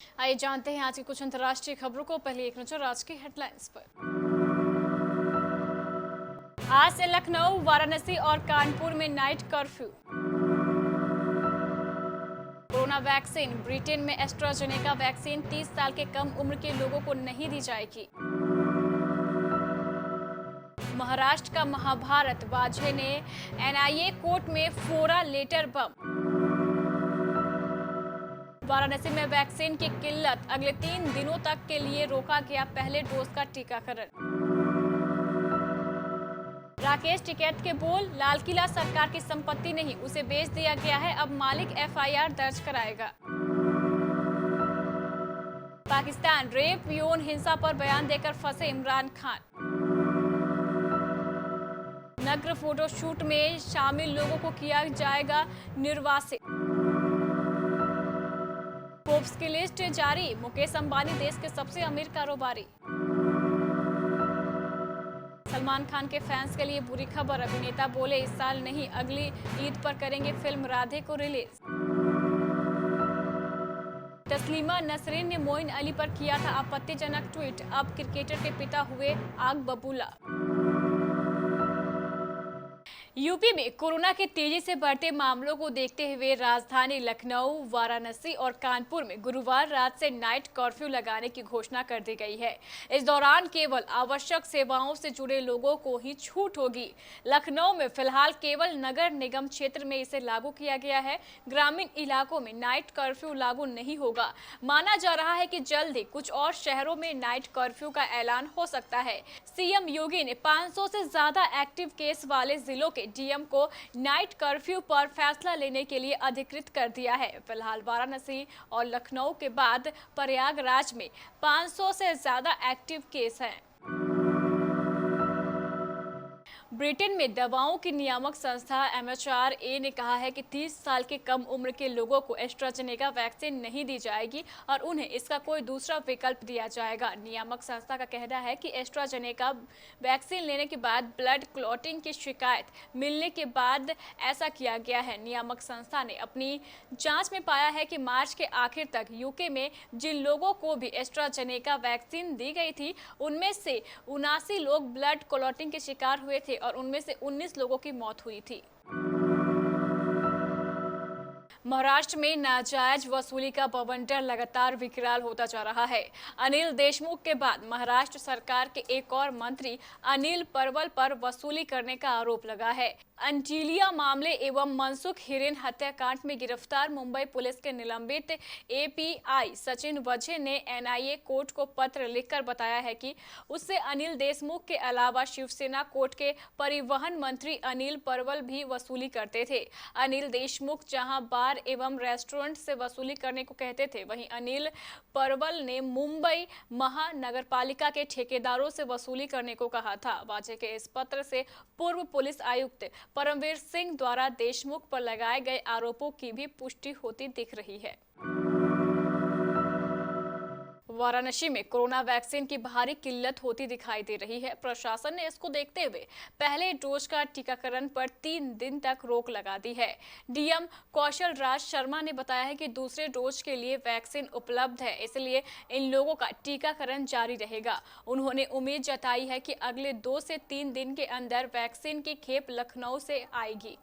आइए जानते हैं आज की कुछ अंतर्राष्ट्रीय खबरों को। पहले एक नजर आज की हेडलाइंस पर। आज से लखनऊ, वाराणसी और कानपुर में night curfew. Corona vaccine, Britain में एस्ट्राजेनेका वैक्सीन 30 साल के कम उम्र के लोगों को नहीं दी जाएगी। महाराष्ट्र का महाभारत, वाजपेयी ने एनआईए कोर्ट में फोड़ा लेटर बम। वाराणसी में वैक्सीन की किल्लत, अगले 3 दिनों तक के लिए रोका गया पहले डोज का टीकाकरण। राकेश टिकैत के बोल, लाल किला सरकार की संपत्ति नहीं, उसे बेच दिया गया है, अब मालिक एफआईआर दर्ज कराएगा। पाकिस्तान, रेप यौन हिंसा पर बयान देकर फंसे इमरान खान। नग्न फोटोशूट में शामिल लोगों को किया जाएगा निर्वासित। फोर्ब्स की लिस्ट जारी, मुकेश अंबानी देश के सबसे अमीर कारोबारी। सलमान खान के फैंस के लिए बुरी खबर, अभिनेता बोले इस साल नहीं अगली ईद पर करेंगे फिल्म राधे को रिलीज। तस्लीमा नसरीन ने मोइन अली पर किया था आपत्तिजनक ट्वीट, अब क्रिकेटर के पिता हुए आग बबूला। यूपी में कोरोना के तेजी से बढ़ते मामलों को देखते हुए राजधानी लखनऊ, वाराणसी और कानपुर में गुरुवार रात से नाइट कर्फ्यू लगाने की घोषणा कर दी गई है। इस दौरान केवल आवश्यक सेवाओं से जुड़े लोगों को ही छूट होगी। लखनऊ में फिलहाल केवल नगर निगम क्षेत्र में इसे लागू किया गया है। ग्रामीण इलाकों में नाइट कर्फ्यू लागू नहीं होगा। माना जा रहा है कि जल्द ही कुछ और शहरों में नाइट कर्फ्यू का ऐलान हो सकता है। सीएम योगी ने 500 से ज्यादा एक्टिव केस वाले जिलों के डीएम को नाइट कर्फ्यू पर फैसला लेने के लिए अधिकृत कर दिया है। फिलहाल वाराणसी और लखनऊ के बाद प्रयागराज में 500 से ज्यादा एक्टिव केस हैं। ब्रिटेन में दवाओं की नियामक संस्था एमएचआरए ने कहा है कि 30 साल के कम उम्र के लोगों को एस्ट्राजेनेका वैक्सीन नहीं दी जाएगी और उन्हें इसका कोई दूसरा विकल्प दिया जाएगा। नियामक संस्था का कहना है कि एस्ट्राजेनेका वैक्सीन लेने के बाद ब्लड क्लॉटिंग की शिकायत मिलने के बाद ऐसा किया गया है। नियामक संस्था ने अपनी जांच में पाया है कि मार्च के आखिर तक यूके में जिन लोगों को भी एस्ट्राजेनेका वैक्सीन दी गई थी उनमें से 79 लोग ब्लड क्लॉटिंग के शिकार हुए थे और उनमें से 19 लोगों की मौत हुई थी। महाराष्ट्र में नाजायज वसूली का बवंडर लगातार विकराल होता जा रहा है। अनिल देशमुख के बाद महाराष्ट्र सरकार के एक और मंत्री अनिल परवल पर वसूली करने का आरोप लगा है। अंटिलिया मामले एवं मनसुख हिरेन हत्याकांड में गिरफ्तार मुंबई पुलिस के निलंबित एपीआई सचिन वझे ने एनआईए कोर्ट को पत्र लिखकर बताया है कि उससे अनिल देशमुख के अलावा शिवसेना कोर्ट के परिवहन मंत्री अनिल परवल भी वसूली करते थे। अनिल देशमुख जहां बार एवं रेस्टोरेंट से वसूली करने को कहते थे, वहीं अनिल परवल ने मुंबई महानगरपालिका के ठेकेदारों से वसूली करने को कहा था। वाजे के इस पत्र से पूर्व पुलिस आयुक्त परमवीर सिंह द्वारा देशमुख पर लगाए गए आरोपों की भी पुष्टि होती दिख रही है। वाराणसी में कोरोना वैक्सीन की भारी किल्लत होती दिखाई दे रही है। प्रशासन ने इसको देखते हुए पहले डोज का टीकाकरण पर 3 दिन तक रोक लगा दी है। डीएम कौशल राज शर्मा ने बताया है कि दूसरे डोज के लिए वैक्सीन उपलब्ध है, इसलिए इन लोगों का टीकाकरण जारी रहेगा। उन्होंने उम्मीद जताई है कि अगले 2 से 3 दिन के अंदर वैक्सीन की खेप लखनऊ से आएगी।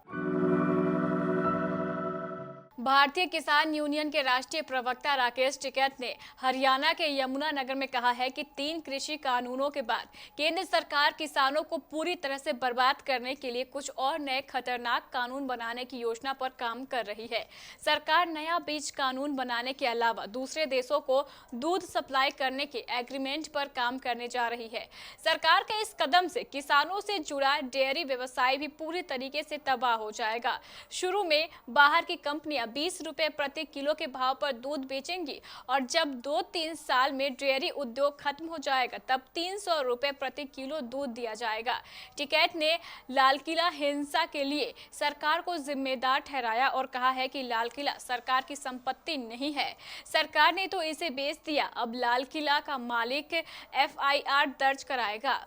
भारतीय किसान यूनियन के राष्ट्रीय प्रवक्ता राकेश टिकैत ने हरियाणा के यमुनानगर में कहा है कि 3 कृषि कानूनों के बाद केंद्र सरकार किसानों को पूरी तरह से बर्बाद करने के लिए कुछ और नए खतरनाक कानून बनाने की योजना पर काम कर रही है। सरकार नया बीज कानून बनाने के अलावा दूसरे देशों को दूध सप्लाई करने के एग्रीमेंट पर काम करने जा रही है। सरकार के इस कदम से किसानों से जुड़ा डेयरी व्यवसाय भी पूरी तरीके से तबाह हो जाएगा। शुरू में बाहर की कंपनियां 20 रुपए प्रति किलो के भाव पर दूध बेचेंगी और जब 2-3 साल में डेयरी उद्योग खत्म हो जाएगा तब 300 रुपए प्रति किलो दूध दिया जाएगा। टिकैत ने लाल किला हिंसा के लिए सरकार को जिम्मेदार ठहराया और कहा है कि लाल किला सरकार की संपत्ति नहीं है, सरकार ने तो इसे बेच दिया, अब लाल किला का मालिक एफआईआर दर्ज कराएगा।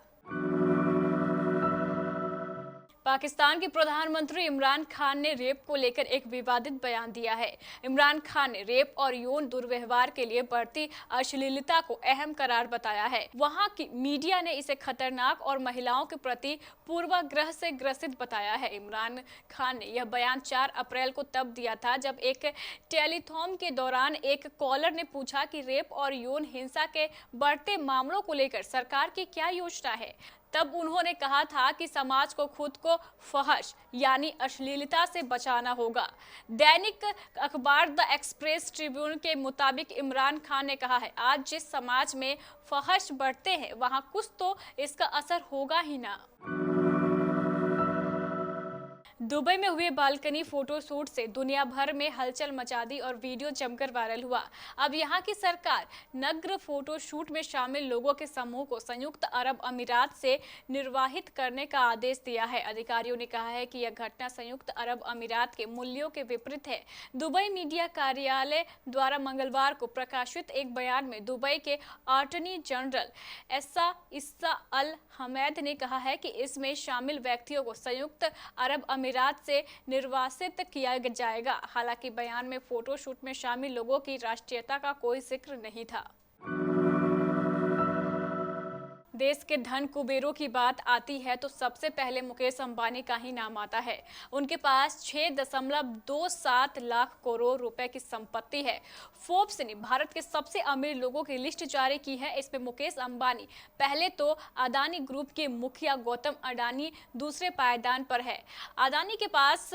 पाकिस्तान के प्रधानमंत्री इमरान खान ने रेप को लेकर एक विवादित बयान दिया है। इमरान खान ने रेप और यौन दुर्व्यवहार के लिए बढ़ती अश्लीलता को अहम करार बताया है। वहां की मीडिया ने इसे खतरनाक और महिलाओं के प्रति पूर्वाग्रह से ग्रसित बताया है। इमरान खान ने यह बयान 4 अप्रैल को तब दिया था जब एक टेलीथॉन के दौरान एक कॉलर ने पूछा कि रेप और यौन हिंसा के बढ़ते मामलों को लेकर सरकार की क्या योजना है। तब उन्होंने कहा था कि समाज को खुद को फहश यानी अश्लीलता से बचाना होगा। दैनिक अखबार द एक्सप्रेस ट्रिब्यून के मुताबिक इमरान खान ने कहा है, आज जिस समाज में फहश बढ़ते हैं वहां कुछ तो इसका असर होगा ही ना। दुबई में हुए बालकनी फोटोशूट से दुनिया भर में हलचल मचा दी और वीडियो जमकर वायरल हुआ। अब यहां की सरकार नग्न फोटोशूट में शामिल लोगों के समूह को संयुक्त अरब अमीरात से निर्वाहित करने का आदेश दिया है। अधिकारियों ने कहा है कि यह घटना संयुक्त अरब अमीरात के मूल्यों के विपरीत है। दुबई मीडिया कार्यालय द्वारा मंगलवार को प्रकाशित एक बयान में दुबई के अटॉर्नी जनरल इस्सा अल हमैद ने कहा है कि इसमें शामिल व्यक्तियों को संयुक्त अरब अमीरात से निर्वासित किया जाएगा। हालांकि बयान में फोटोशूट में शामिल लोगों की राष्ट्रीयता का कोई जिक्र नहीं था। देश के धन कुबेरों की बात आती है तो सबसे पहले मुकेश अंबानी का ही नाम आता है। उनके पास 6.27 लाख करोड़ रुपए की संपत्ति है। फोर्ब्स ने भारत के सबसे अमीर लोगों की लिस्ट जारी की है। इसमें मुकेश अंबानी पहले तो अदानी ग्रुप के मुखिया गौतम अडानी दूसरे पायदान पर है। अदानी के पास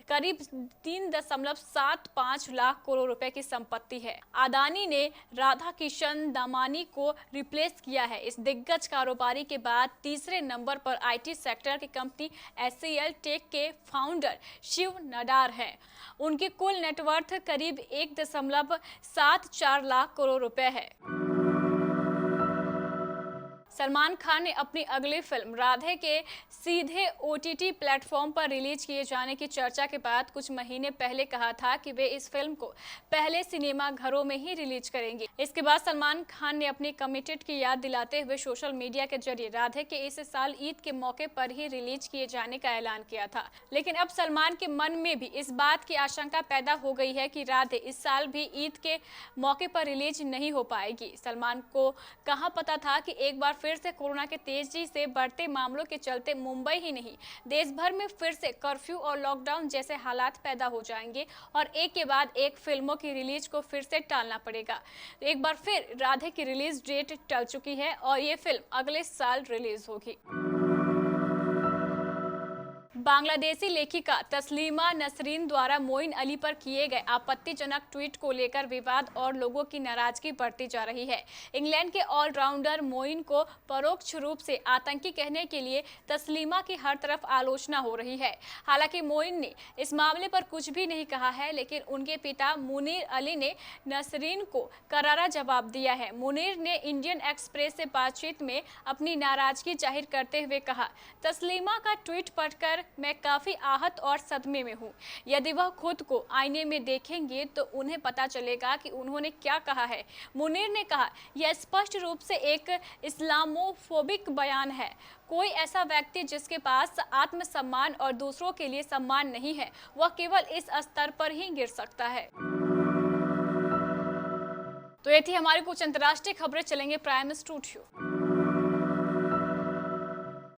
करीब 3.75 लाख करोड़ रुपए की संपत्ति है। अदानी ने राधा किशन दामानी को रिप्लेस किया है। इस दिग्गज कारोबारी के बाद तीसरे नंबर पर आईटी सेक्टर की कंपनी एचसीएल टेक के फाउंडर शिव नाडार हैं। उनकी कुल नेटवर्थ करीब 1.74 लाख करोड़ रुपए है। सलमान खान ने अपनी अगली फिल्म राधे के सीधे ओटीटी प्लेटफॉर्म पर रिलीज किए जाने की चर्चा के बाद कुछ महीने पहले कहा था कि वे इस फिल्म को पहले सिनेमा घरों में ही रिलीज करेंगे। इसके बाद सलमान खान ने अपनी कमिटेड की याद दिलाते हुए सोशल मीडिया के जरिए राधे के इस साल ईद के मौके पर ही रिलीज किए जाने का ऐलान किया था। लेकिन अब सलमान के मन में भी इस बात की आशंका पैदा हो गई है कि राधे इस साल भी ईद के मौके पर रिलीज नहीं हो पाएगी। सलमान को कहाँ पता था कि एक बार फिर से कोरोना के तेजी से बढ़ते मामलों के चलते मुंबई ही नहीं देश भर में फिर से कर्फ्यू और लॉकडाउन जैसे हालात पैदा हो जाएंगे और एक के बाद एक फिल्मों की रिलीज को फिर से टालना पड़ेगा। एक बार फिर राधे की रिलीज डेट टल चुकी है और ये फिल्म अगले साल रिलीज होगी। बांग्लादेशी लेखिका तस्लीमा नसरीन द्वारा मोइन अली पर किए गए आपत्तिजनक ट्वीट को लेकर विवाद और लोगों की नाराजगी बढ़ती जा रही है। इंग्लैंड के ऑलराउंडर मोइन को परोक्ष रूप से आतंकी कहने के लिए तस्लीमा की हर तरफ आलोचना हो रही है। हालांकि मोइन ने इस मामले पर कुछ भी नहीं कहा है, लेकिन उनके पिता मुनीर अली ने नसरीन को करारा जवाब दिया है। मुनीर ने इंडियन एक्सप्रेस से बातचीत में अपनी नाराजगी जाहिर करते हुए कहा, तस्लीमा का ट्वीट पढ़कर मैं काफी आहत और सदमे में हूँ। यदि वह खुद को आईने में देखेंगे तो उन्हें पता चलेगा कि उन्होंने क्या कहा है। मुनीर ने कहा, यह स्पष्ट रूप से एक इस्लामोफोबिक बयान है। कोई ऐसा व्यक्ति जिसके पास आत्मसम्मान और दूसरों के लिए सम्मान नहीं है, वह केवल इस स्तर पर ही गिर सकता है। तो ये थी हमारी कुछ अंतर्राष्ट्रीय खबरें। चलेंगे प्राइम स्टूडियो।